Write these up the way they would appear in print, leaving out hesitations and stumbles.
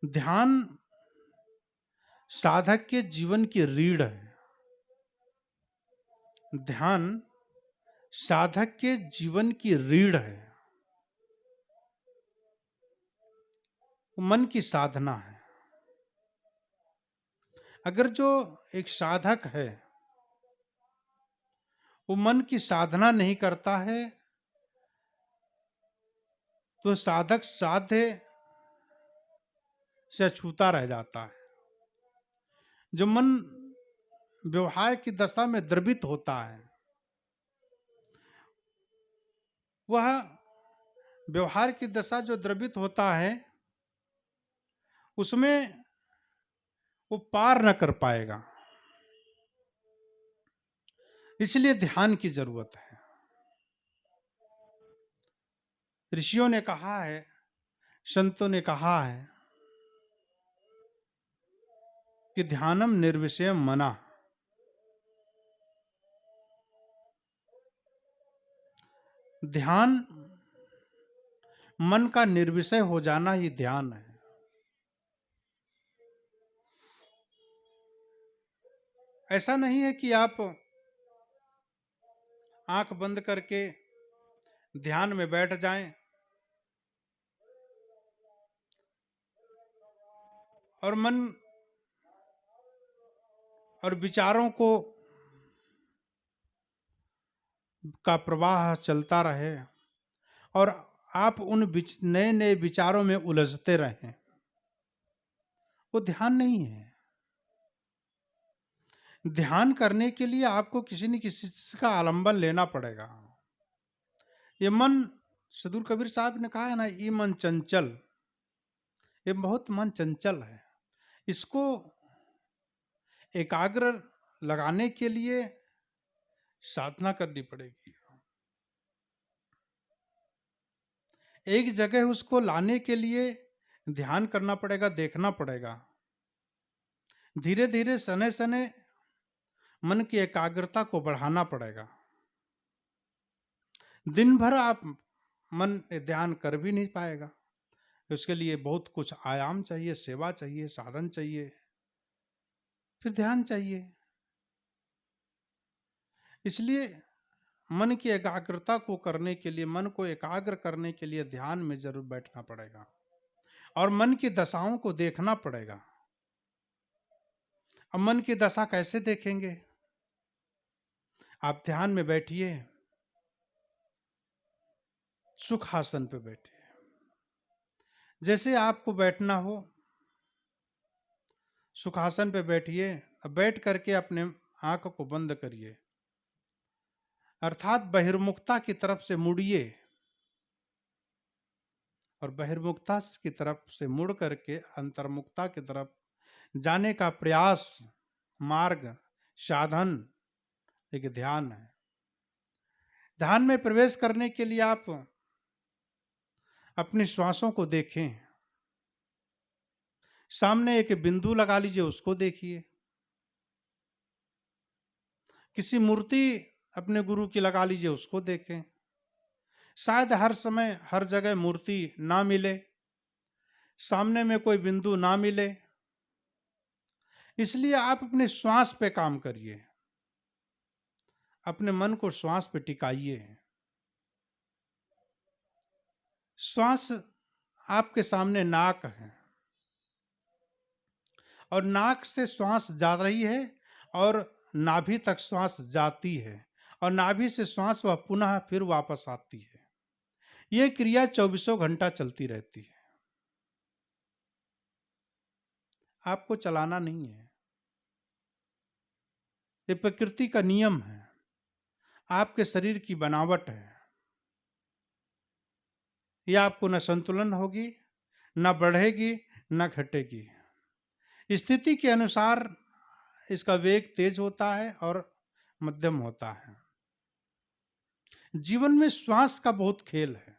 ध्यान साधक के जीवन की रीढ़ है। ध्यान साधक के जीवन की रीढ़ है। मन की साधना है। अगर जो एक साधक है वो मन की साधना नहीं करता है तो साधक साध्य से अछूता रह जाता है। जो मन व्यवहार की दशा में द्रवित होता है वह व्यवहार की दशा जो द्रवित होता है उसमें वो पार न कर पाएगा। इसलिए ध्यान की जरूरत है। ऋषियों ने कहा है, संतों ने कहा है कि ध्यानम निर्विषयम मना। ध्यान मन का निर्विषय हो जाना ही ध्यान है। ऐसा नहीं है कि आप आंख बंद करके ध्यान में बैठ जाएं और मन और विचारों को का प्रवाह चलता रहे और आप उन नए नए विचारों में उलझते रहें। वो ध्यान नहीं है। ध्यान करने के लिए आपको किसी न किसी का आलंबन लेना पड़ेगा। ये मन, सदगुरु कबीर साहब ने कहा है ना, ये मन चंचल, ये बहुत मन चंचल है। इसको एकाग्र लगाने के लिए साधना करनी पड़ेगी। एक जगह उसको लाने के लिए ध्यान करना पड़ेगा, देखना पड़ेगा। धीरे धीरे सने सने मन की एकाग्रता को बढ़ाना पड़ेगा। दिन भर आप मन ध्यान कर भी नहीं पाएगा। उसके लिए बहुत कुछ आयाम चाहिए, सेवा चाहिए, साधन चाहिए, फिर ध्यान चाहिए। इसलिए मन की एकाग्रता को करने के लिए, मन को एकाग्र करने के लिए ध्यान में जरूर बैठना पड़ेगा और मन की दशाओं को देखना पड़ेगा। अब मन की दशा कैसे देखेंगे? आप ध्यान में बैठिए, सुखासन पे बैठिए। जैसे आपको बैठना हो सुखासन पे बैठिए। अब बैठ करके अपने आंख को बंद करिए, अर्थात बहिर्मुखता की तरफ से मुड़िए और बहिर्मुखता की तरफ से मुड़ करके अंतर्मुखता की तरफ जाने का प्रयास, मार्ग, साधन एक ध्यान है। ध्यान में प्रवेश करने के लिए आप अपनी श्वासों को देखें। सामने एक बिंदु लगा लीजिए, उसको देखिए। किसी मूर्ति अपने गुरु की लगा लीजिए, उसको देखें। शायद हर समय हर जगह मूर्ति ना मिले, सामने में कोई बिंदु ना मिले, इसलिए आप अपने श्वास पे काम करिए, अपने मन को श्वास पे टिकाइए। श्वास आपके सामने नाक है और नाक से श्वास जा रही है और नाभि तक श्वास जाती है और नाभि से श्वास वह पुनः फिर वापस आती है। यह क्रिया 24 घंटा चलती रहती है। आपको चलाना नहीं है। ये प्रकृति का नियम है, आपके शरीर की बनावट है। यह आपको न संतुलन होगी, न बढ़ेगी, न घटेगी। स्थिति के अनुसार इसका वेग तेज होता है और मध्यम होता है। जीवन में श्वास का बहुत खेल है।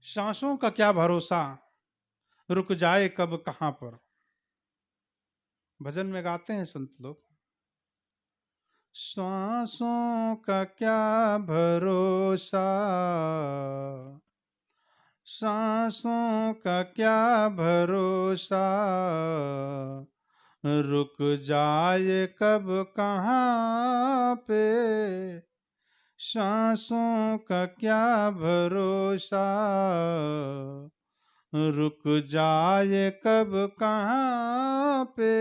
सांसों का क्या भरोसा, रुक जाए कब कहां पर। भजन में गाते हैं संत लोग, सांसों का क्या भरोसा, सांसों का क्या भरोसा, रुक जाए कब कहाँ पे, सांसों का क्या भरोसा, रुक जाए कब कहाँ पे,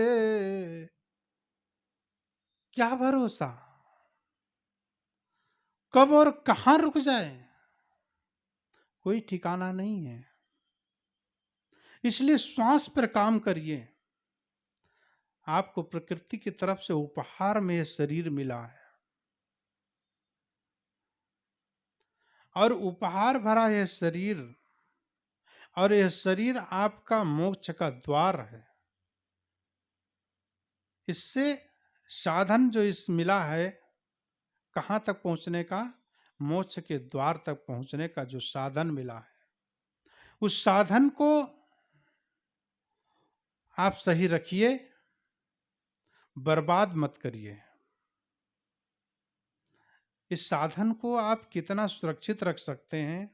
क्या भरोसा, कब और कहाँ रुक जाए, कोई ठिकाना नहीं है। इसलिए श्वास पर काम करिए। आपको प्रकृति की तरफ से उपहार में यह शरीर मिला है, और उपहार भरा यह शरीर, और यह शरीर आपका मोक्ष का द्वार है। इससे साधन जो इस मिला है, कहां तक पहुंचने का, मोक्ष के द्वार तक पहुंचने का जो साधन मिला है, उस साधन को आप सही रखिए, बर्बाद मत करिए। इस साधन को आप कितना सुरक्षित रख सकते हैं,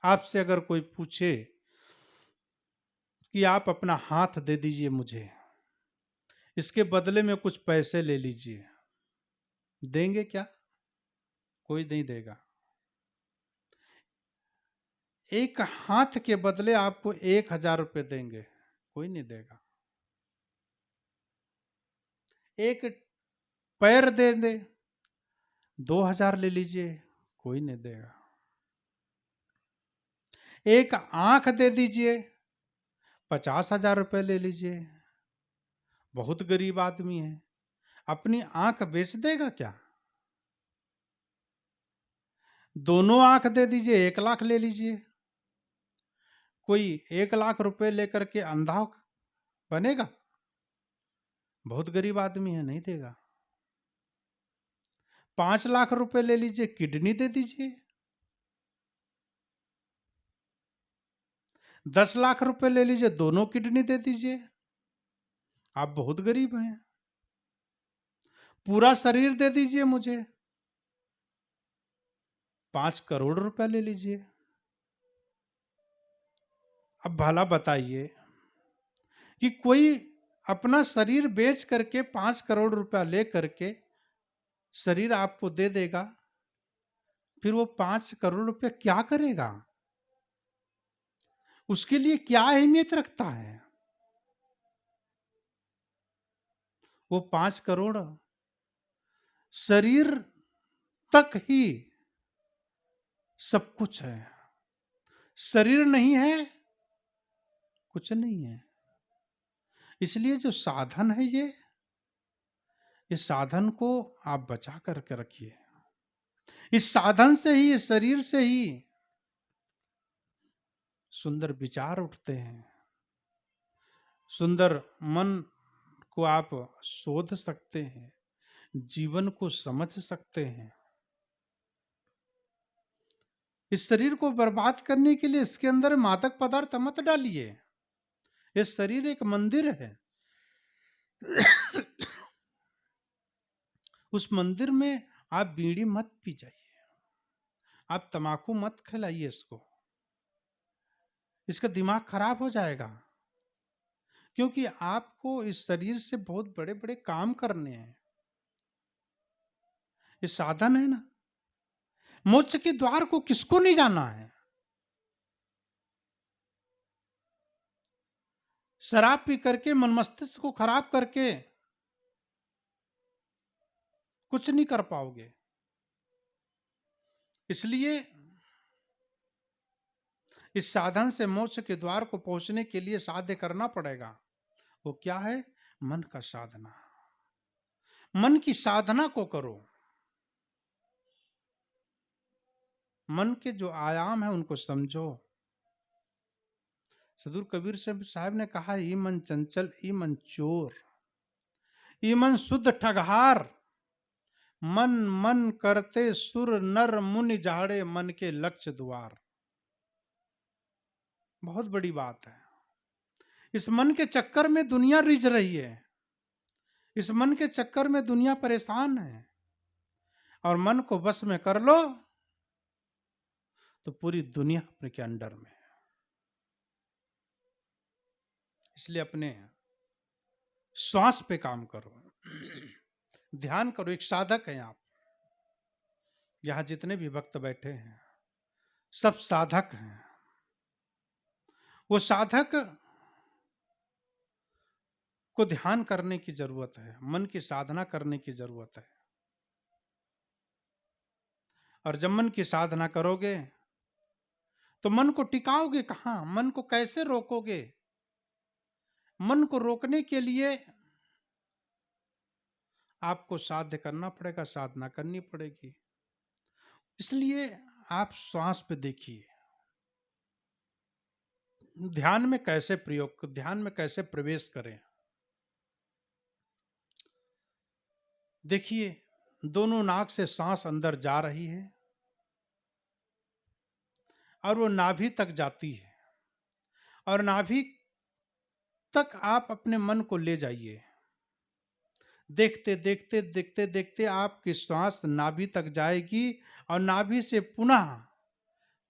आपसे अगर कोई पूछे कि आप अपना हाथ दे दीजिए मुझे, इसके बदले में कुछ पैसे ले लीजिए, देंगे क्या? कोई नहीं देगा। एक हाथ के बदले आपको 1,000 रुपये देंगे, कोई नहीं देगा। एक पैर दे दे, 2,000 ले लीजिए, कोई नहीं देगा। एक आंख दे दीजिए, 50,000 रुपये ले लीजिए, बहुत गरीब आदमी है, अपनी आंख बेच देगा क्या? दोनों आंख दे दीजिए, 1,00,000 ले लीजिए। कोई 1,00,000 रुपए लेकर के अंधा बनेगा? बहुत गरीब आदमी है, नहीं देगा। 5,00,000 रुपए ले लीजिए, किडनी दे दीजिए। 10,00,000 रुपए ले लीजिए, दोनों किडनी दे दीजिए। आप बहुत गरीब हैं। पूरा शरीर दे दीजिए मुझे, 5 करोड़ रुपए ले लीजिए। अब भला बताइए कि कोई अपना शरीर बेच करके 5 करोड़ रुपया ले करके शरीर आपको दे देगा, फिर वो 5 करोड़ रुपए क्या करेगा? उसके लिए क्या अहमियत रखता है? वो 5 करोड़ शरीर तक ही सब कुछ है। शरीर नहीं है, कुछ नहीं है। इसलिए जो साधन है ये, इस साधन को आप बचा करके रखिए। इस साधन से ही, इस शरीर से ही सुंदर विचार उठते हैं, सुंदर मन को आप शोध सकते हैं, जीवन को समझ सकते हैं। इस शरीर को बर्बाद करने के लिए इसके अंदर मादक पदार्थ मत डालिए। ये शरीर एक मंदिर है। उस मंदिर में आप बीड़ी मत पी जाइए, आप तमाकू मत खिलाइए इसको, इसका दिमाग खराब हो जाएगा। क्योंकि आपको इस शरीर से बहुत बड़े बड़े काम करने हैं। ये साधन है ना, मोक्ष के द्वार को किसको नहीं जाना है? शराब पी करके, मन मस्तिष्क को खराब करके कुछ नहीं कर पाओगे। इसलिए इस साधन से मोक्ष के द्वार को पहुंचने के लिए साध्य करना पड़ेगा। वो क्या है? मन का साधना। मन की साधना को करो। मन के जो आयाम है उनको समझो। सदगुरु कबीर साहब ने कहा, ई मन चंचल, ई मन चोर, ई मन शुद्ध ठगहार, मन मन करते सुर नर मुनि जाड़े, मन के लक्ष्य द्वार। बहुत बड़ी बात है। इस मन के चक्कर में दुनिया रिझ रही है, इस मन के चक्कर में दुनिया परेशान है। और मन को बस में कर लो, तो पूरी दुनिया अपने के अंडर में है। इसलिए अपने श्वास पे काम करो, ध्यान करो। एक साधक हैं आप, यहां जितने भी भक्त बैठे हैं सब साधक हैं। वो साधक को ध्यान करने की जरूरत है, मन की साधना करने की जरूरत है। और जब मन की साधना करोगे तो मन को टिकाओगे कहां, मन को कैसे रोकोगे? मन को रोकने के लिए आपको साध्य करना पड़ेगा, साधना करनी पड़ेगी। इसलिए आप श्वास पे देखिए, ध्यान में कैसे प्रयोग, ध्यान में कैसे प्रवेश करें। देखिए, दोनों नाक से सांस अंदर जा रही है और वो नाभि तक जाती है, और नाभि तक आप अपने मन को ले जाइए। देखते देखते देखते देखते आपकी श्वास नाभि तक जाएगी और नाभि से पुनः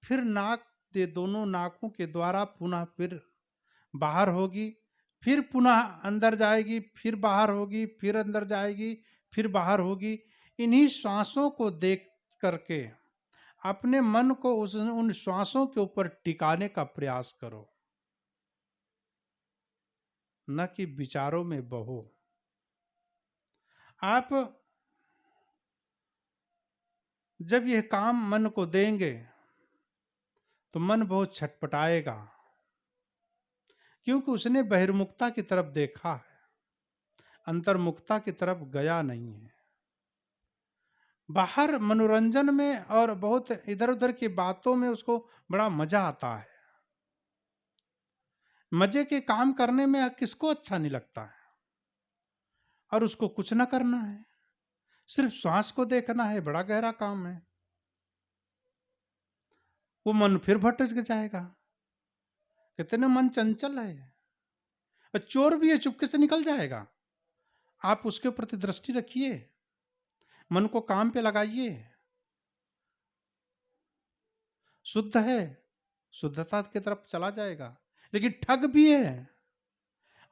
फिर नाक के दोनों नाकों के द्वारा पुनः फिर बाहर होगी, फिर पुनः अंदर जाएगी, फिर बाहर होगी, फिर अंदर जाएगी, फिर बाहर होगी। इन्हीं श्वासों को देख करके अपने मन को उन श्वासों के ऊपर टिकाने का प्रयास करो, न कि विचारों में बहो। आप जब यह काम मन को देंगे तो मन बहुत छटपटाएगा, क्योंकि उसने बहिर्मुखता की तरफ देखा है, अंतर्मुखता की तरफ गया नहीं है। बाहर मनोरंजन में और बहुत इधर उधर की बातों में उसको बड़ा मजा आता है। मजे के काम करने में किसको अच्छा नहीं लगता है? और उसको कुछ ना करना है, सिर्फ श्वास को देखना है, बड़ा गहरा काम है। वो मन फिर भटक जाएगा। कितने मन चंचल है, और चोर भी है, चुपके से निकल जाएगा। आप उसके प्रति दृष्टि रखिए, मन को काम पे लगाइए। शुद्ध है, शुद्धता की तरफ चला जाएगा। लेकिन ठग भी है,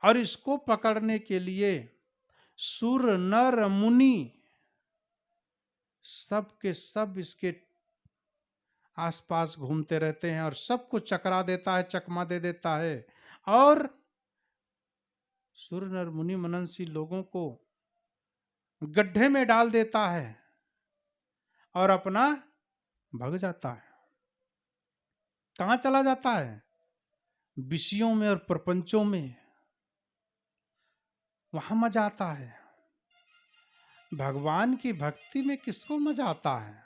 और इसको पकड़ने के लिए सुर नर मुनि सब के सब इसके आसपास घूमते रहते हैं और सबको चकरा देता है, चकमा दे देता है, और सुर नर मुनि मननशी लोगों को गड्ढे में डाल देता है और अपना भग जाता है। कहां चला जाता है? विषयों में और प्रपंचों में। वहां मजा आता है। भगवान की भक्ति में किसको मजा आता है?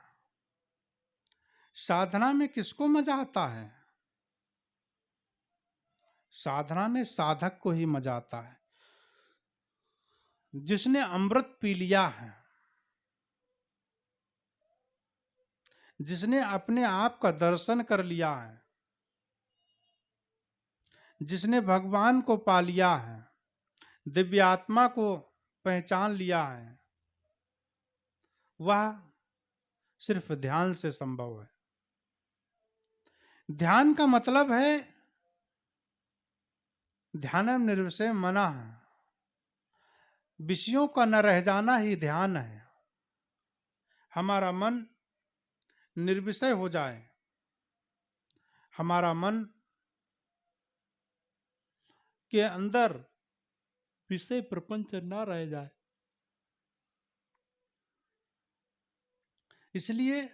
साधना में किसको मजा आता है? साधना में साधक को ही मजा आता है, जिसने अमृत पी लिया है, जिसने अपने आप का दर्शन कर लिया है, जिसने भगवान को पा लिया है, दिव्य आत्मा को पहचान लिया है, वह सिर्फ ध्यान से संभव है। ध्यान का मतलब है ध्यानम निर्विषय मना है, विषयों का न रह जाना ही ध्यान है। हमारा मन निर्विषय हो जाए, हमारा मन के अंदर विषय प्रपंच ना रह जाए। इसलिए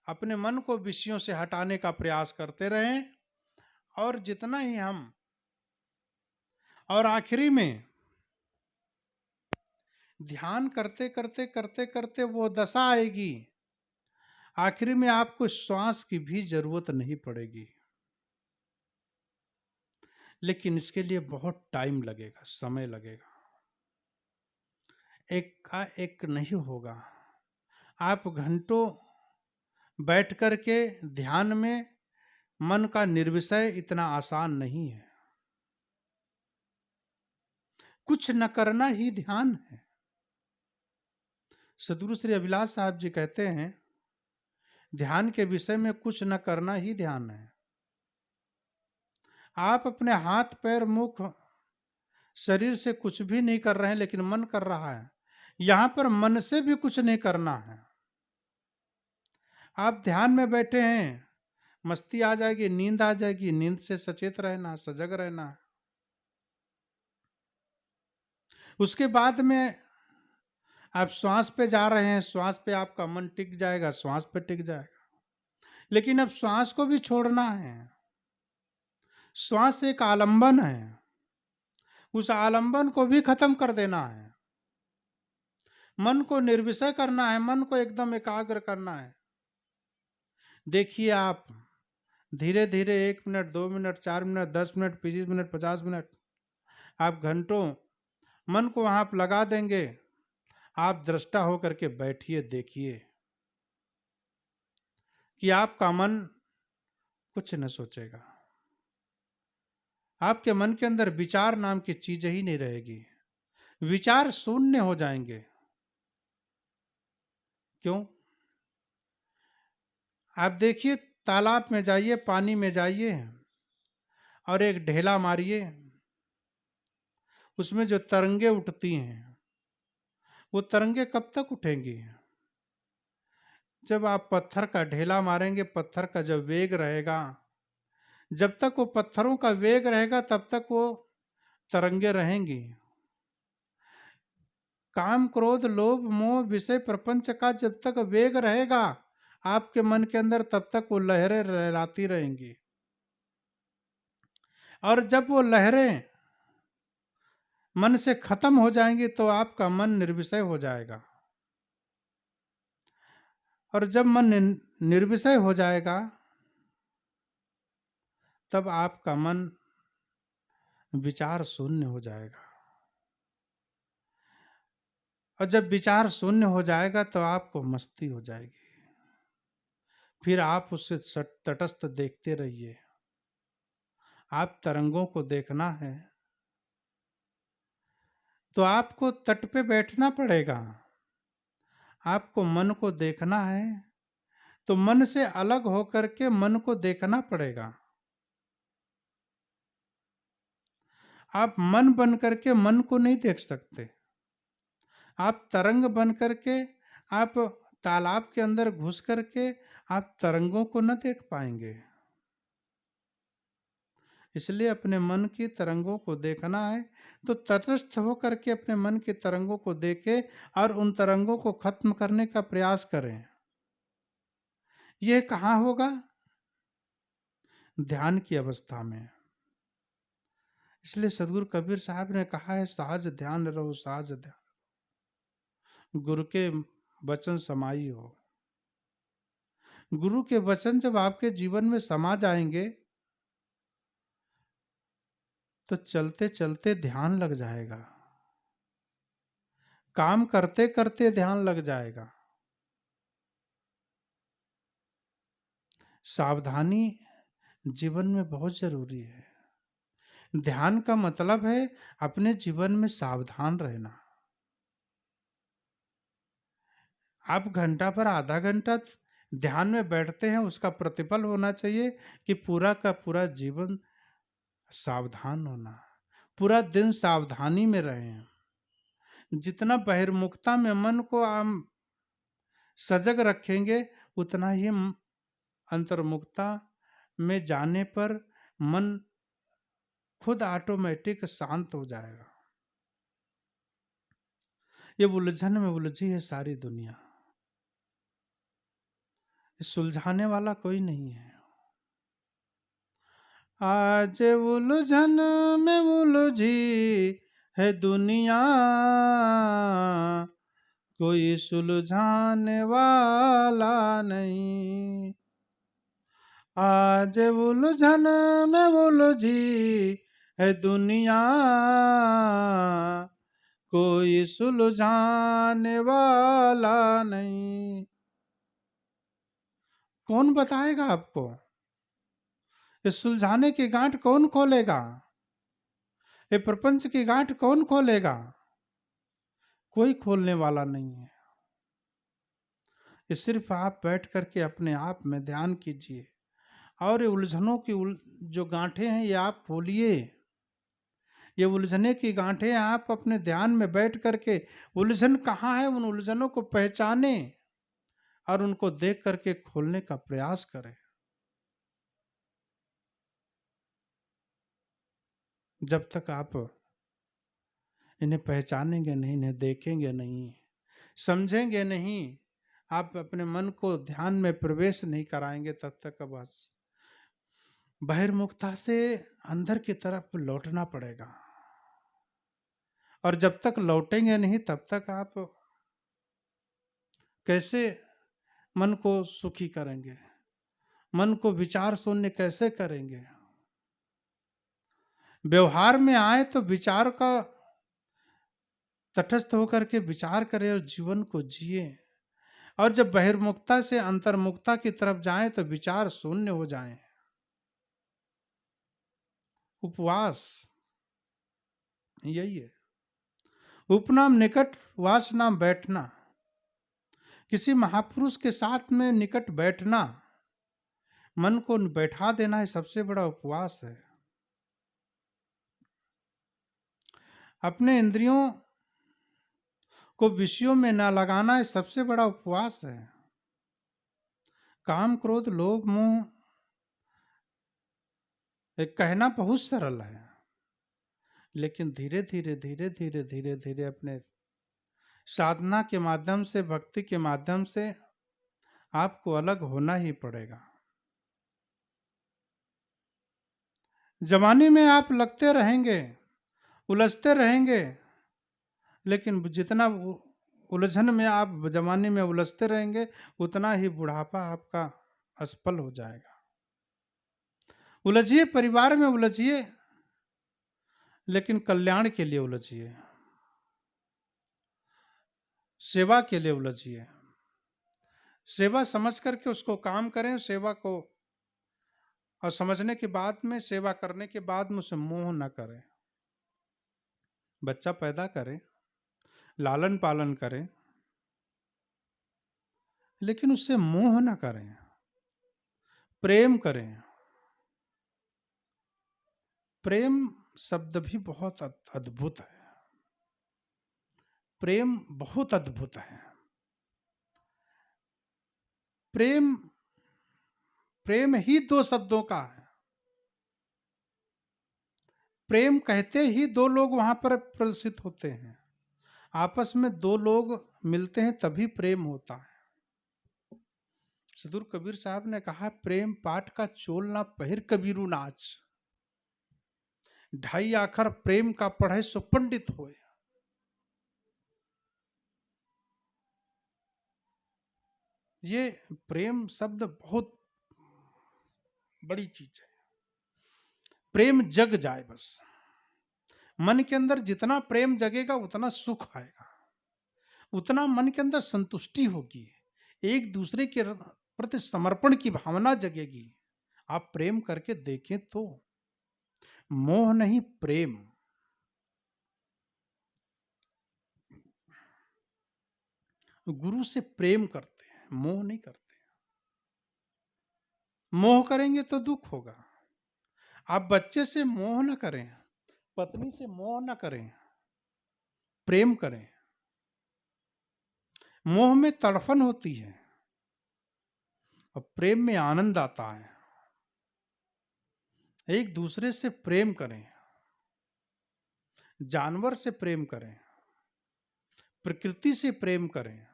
अपने मन को विषयों से हटाने का प्रयास करते रहें, और जितना ही हम, और आखिरी में ध्यान करते करते करते करते वो दशा आएगी, आखिरी में आपको श्वास की भी जरूरत नहीं पड़ेगी। लेकिन इसके लिए बहुत टाइम लगेगा, समय लगेगा, एक का एक नहीं होगा। आप घंटों बैठ करके ध्यान में मन का निर्विषय इतना आसान नहीं है। कुछ न करना ही ध्यान है। सदगुरु श्री अभिलाष साहब जी कहते हैं ध्यान के विषय में कुछ न करना ही ध्यान है। आप अपने हाथ पैर मुख शरीर से कुछ भी नहीं कर रहे हैं, लेकिन मन कर रहा है। यहां पर मन से भी कुछ नहीं करना है। आप ध्यान में बैठे हैं, मस्ती आ जाएगी, नींद आ जाएगी, नींद से सचेत रहना, सजग रहना। उसके बाद में आप श्वास पे जा रहे हैं, श्वास पे आपका मन टिक जाएगा, श्वास पे टिक जाएगा। लेकिन अब श्वास को भी छोड़ना है। श्वास एक आलंबन है, उस आलंबन को भी खत्म कर देना है। मन को निर्विषय करना है, मन को एकदम एकाग्र करना है। देखिए आप धीरे धीरे 1 minute, 2 minute, 4 minute, 10 minute, 20 minute, 50 minute, आप घंटों मन को वहां आप लगा देंगे। आप दृष्टा होकर के बैठिए, देखिए कि आपका मन कुछ न सोचेगा। आपके मन के अंदर विचार नाम की चीज ही नहीं रहेगी। विचार शून्य हो जाएंगे। क्यों? आप देखिए, तालाब में जाइए, पानी में जाइए और एक ढेला मारिए, उसमें जो तरंगे उठती हैं, वो तरंगे कब तक उठेंगी? जब आप पत्थर का ढेला मारेंगे, पत्थर का जब वेग रहेगा, जब तक वो पत्थरों का वेग रहेगा तब तक वो तरंगे रहेंगी। काम क्रोध लोभ मोह विषय प्रपंच का जब तक वेग रहेगा आपके मन के अंदर, तब तक वो लहरें लहराती रहेंगी। और जब वो लहरें मन से खत्म हो जाएंगी तो आपका मन निर्विषय हो जाएगा। और जब मन निर्विषय हो जाएगा तब आपका मन विचार शून्य हो जाएगा। और जब विचार शून्य हो जाएगा तो आपको मस्ती हो जाएगी। फिर आप उससे तटस्थ देखते रहिए। आप तरंगों को देखना है तो आपको तट पे बैठना पड़ेगा। आपको मन को देखना है तो मन से अलग होकर के मन को देखना पड़ेगा। आप मन बन करके मन को नहीं देख सकते। आप तरंग बन करके, आप तालाब के अंदर घुस करके आप तरंगों को न देख पाएंगे। इसलिए अपने मन की तरंगों को देखना है तो तटस्थ होकर के अपने मन की तरंगों को देखें और उन तरंगों को खत्म करने का प्रयास करें। यह कहाँ होगा? ध्यान की अवस्था में। इसलिए सदगुरु कबीर साहब ने कहा है, सहज ध्यान रहो, सहज ध्यान, गुरु के वचन समाई हो। गुरु के वचन जब आपके जीवन में समा जाएंगे तो चलते चलते ध्यान लग जाएगा, काम करते करते ध्यान लग जाएगा। सावधानी जीवन में बहुत जरूरी है। ध्यान का मतलब है अपने जीवन में सावधान रहना। आप घंटा पर आधा घंटा ध्यान में बैठते हैं, उसका प्रतिफल होना चाहिए कि पूरा का पूरा जीवन सावधान होना, पूरा दिन सावधानी में रहें। जितना बहिर्मुखता में मन को हम सजग रखेंगे उतना ही अंतर्मुखता में जाने पर मन खुद ऑटोमेटिक शांत हो जाएगा। ये उलझन में उलझी है सारी दुनिया, सुलझाने वाला कोई नहीं है। आज उलझन में उलझी है दुनिया, कोई सुलझाने वाला नहीं। आज उलझन में उलझी है दुनिया, कोई सुलझाने वाला नहीं। कौन बताएगा आपको? इस सुलझाने की गांठ कौन खोलेगा? ये प्रपंच की गांठ कौन खोलेगा? कोई खोलने वाला नहीं है। ये सिर्फ आप बैठ करके अपने आप में ध्यान कीजिए और ये उलझनों की जो गांठें हैं ये आप खोलिए। ये उलझने की गांठें आप अपने ध्यान में बैठ करके उलझन कहाँ है उन उलझनों को पहचाने और उनको देख करके खोलने का प्रयास करें। जब तक आप इन्हें पहचानेंगे नहीं, इन्हें देखेंगे नहीं, समझेंगे नहीं, आप अपने मन को ध्यान में प्रवेश नहीं कराएंगे, तब तक बस बहिर्मुखता से अंदर की तरफ लौटना पड़ेगा। और जब तक लौटेंगे नहीं तब तक आप कैसे मन को सुखी करेंगे, मन को विचार शून्य कैसे करेंगे। व्यवहार में आए तो विचार का तटस्थ होकर के विचार करें और जीवन को जिए, और जब बहिर्मुखता से अंतर्मुखता की तरफ जाएं तो विचार शून्य हो जाएं। उपवास यही है। उपनाम निकट, वास नाम बैठना। किसी महापुरुष के साथ में निकट बैठना, मन को बैठा देना है, सबसे बड़ा उपवास है। अपने इंद्रियों को विषयों में ना लगाना है, सबसे बड़ा उपवास है। काम क्रोध लोभ मोह एक कहना बहुत सरल है, लेकिन धीरे धीरे धीरे धीरे धीरे धीरे अपने साधना के माध्यम से, भक्ति के माध्यम से आपको अलग होना ही पड़ेगा। जवानी में आप लगते रहेंगे, उलझते रहेंगे, लेकिन जितना उलझन में आप जवानी में उलझते रहेंगे उतना ही बुढ़ापा आपका असफल हो जाएगा। उलझिए, परिवार में उलझिए, लेकिन कल्याण के लिए उलझिए, सेवा के लिए उलझिए। सेवा समझ करके उसको काम करें, सेवा को और समझने के बाद में, सेवा करने के बाद में उसे मोह न करें। बच्चा पैदा करें, लालन पालन करें, लेकिन उससे मोह न करें, प्रेम करें। प्रेम शब्द भी बहुत अद्भुत है। प्रेम बहुत अद्भुत है। प्रेम, प्रेम ही दो शब्दों का है। प्रेम कहते ही दो लोग वहां पर प्रदर्शित होते हैं। आपस में दो लोग मिलते हैं तभी प्रेम होता है। सदुर कबीर साहब ने कहा, प्रेम पाठ का चोल ना पहिर कबीरू नाच, ढाई आखर प्रेम का पढ़े सो पंडित होए। ये प्रेम शब्द बहुत बड़ी चीज है। प्रेम जग जाए बस। मन के अंदर जितना प्रेम जगेगा उतना सुख आएगा, उतना मन के अंदर संतुष्टि होगी, एक दूसरे के प्रति समर्पण की भावना जगेगी। आप प्रेम करके देखें तो, मोह नहीं प्रेम। गुरु से प्रेम करते हैं, मोह नहीं करते। मोह करेंगे तो दुख होगा। आप बच्चे से मोह न करें, पत्नी से मोह न करें, प्रेम करें। मोह में तड़फन होती है और प्रेम में आनंद आता है। एक दूसरे से प्रेम करें, जानवर से प्रेम करें, प्रकृति से प्रेम करें,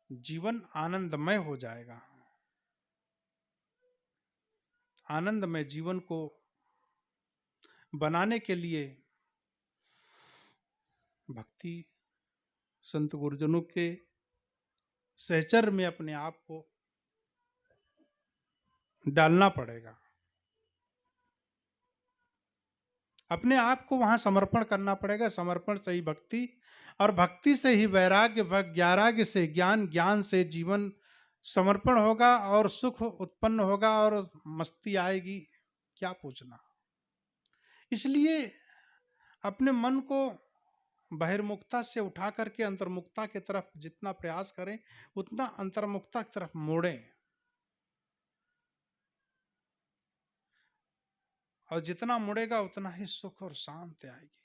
जीवन आनंदमय हो जाएगा। आनंदमय जीवन को बनाने के लिए भक्ति, संत गुरुजनों के सहचर में अपने आप को डालना पड़ेगा। अपने आप को वहां समर्पण करना पड़ेगा। समर्पण से ही भक्ति, और भक्ति से ही वैराग्य, वैराग्य से ज्ञान, ज्ञान से जीवन समर्पण होगा और सुख उत्पन्न होगा और मस्ती आएगी, क्या पूछना। इसलिए अपने मन को बहिर्मुखता से उठा करके अंतर्मुखता की तरफ जितना प्रयास करें उतना अंतर्मुखता की तरफ मोड़ें, और जितना मुड़ेगा उतना ही सुख और शांति आएगी।